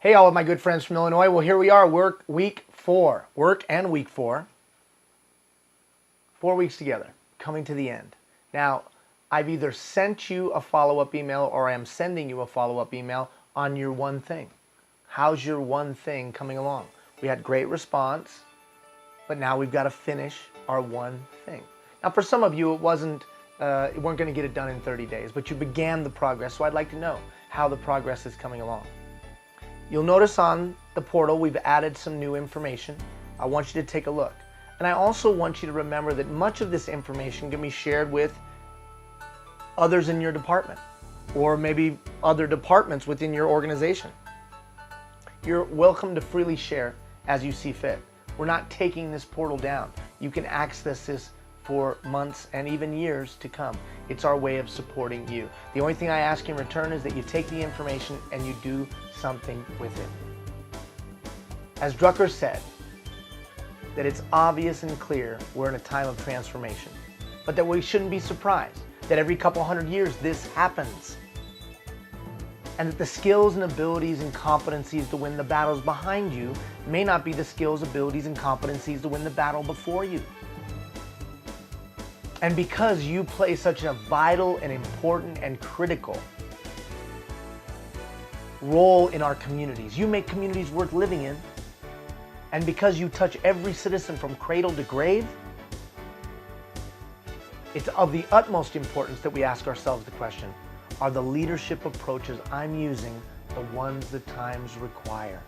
Hey, all of my good friends from Illinois. Well, here we are, work and week 4. 4 weeks together, coming to the end. Now, I've either sent you a follow-up email or I am sending you a follow-up email on your one thing. How's your one thing coming along? We had great response, but now we've got to finish our one thing. Now, for some of you, you weren't going to get it done in 30 days, but you began the progress, so I'd like to know how the progress is coming along. You'll notice on the portal we've added some new information. I want you to take a look. And I also want you to remember that much of this information can be shared with others in your department or maybe other departments within your organization. You're welcome to freely share as you see fit. We're not taking this portal down. You can access this for months and even years to come. It's our way of supporting you. The only thing I ask in return is that you take the information and you do something with it. As Drucker said, that it's obvious and clear we're in a time of transformation, but that we shouldn't be surprised that every couple hundred years this happens, and that the skills and abilities and competencies to win the battles behind you may not be the skills, abilities, and competencies to win the battle before you. And because you play such a vital and important and critical role in our communities, you make communities worth living in, and because you touch every citizen from cradle to grave, it's of the utmost importance that we ask ourselves the question, are the leadership approaches I'm using the ones the times require?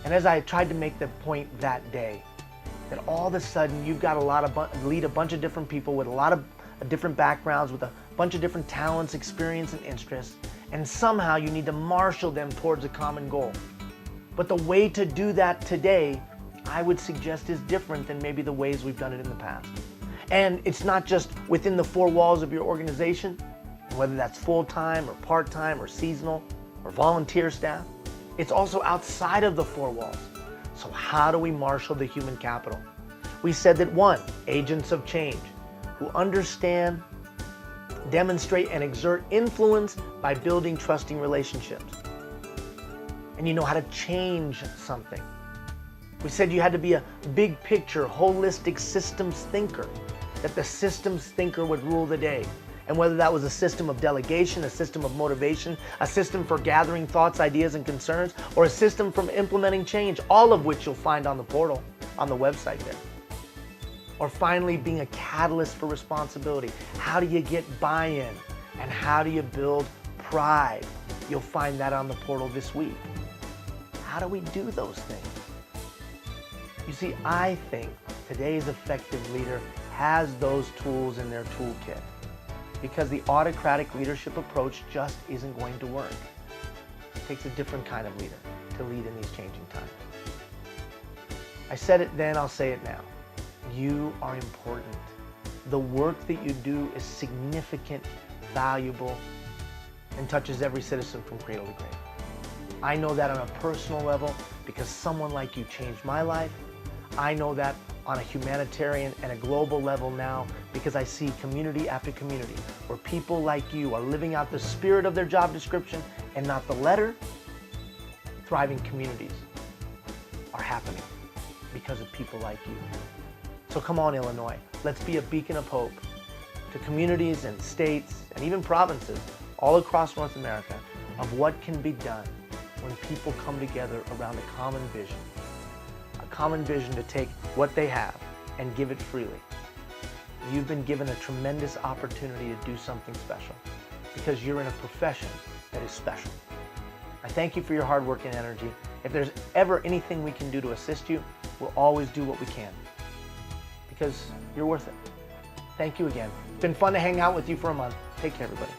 And as I tried to make the point that day, that all of a sudden you've got lead a bunch of different people with a lot of different backgrounds, with a bunch of different talents, experience, and interests, and somehow you need to marshal them towards a common goal. But the way to do that today, I would suggest, is different than maybe the ways we've done it in the past. And it's not just within the 4 walls of your organization, whether that's full-time or part-time or seasonal or volunteer staff. It's also outside of the 4 walls. So how do we marshal the human capital? We said that 1, agents of change who understand, demonstrate, and exert influence by building trusting relationships. And you know how to change something. We said you had to be a big picture, holistic systems thinker, that the systems thinker would rule the day. And whether that was a system of delegation, a system of motivation, a system for gathering thoughts, ideas, and concerns, or a system for implementing change, all of which you'll find on the portal, on the website there. Or finally, being a catalyst for responsibility. How do you get buy-in? And how do you build pride? You'll find that on the portal this week. How do we do those things? You see, I think today's effective leader has those tools in their toolkit, because the autocratic leadership approach just isn't going to work. It takes a different kind of leader to lead in these changing times. I said it then, I'll say it now. You are important. The work that you do is significant, valuable, and touches every citizen from cradle to grave. I know that on a personal level because someone like you changed my life. I know that on a humanitarian and a global level now because I see community after community where people like you are living out the spirit of their job description and not the letter. Thriving communities are happening because of people like you. So come on, Illinois, let's be a beacon of hope to communities and states and even provinces all across North America of what can be done when people come together around a common vision. A common vision to take what they have and give it freely. You've been given a tremendous opportunity to do something special because you're in a profession that is special. I thank you for your hard work and energy. If there's ever anything we can do to assist you, we'll always do what we can because you're worth it. Thank you again. It's been fun to hang out with you for a month. Take care, everybody.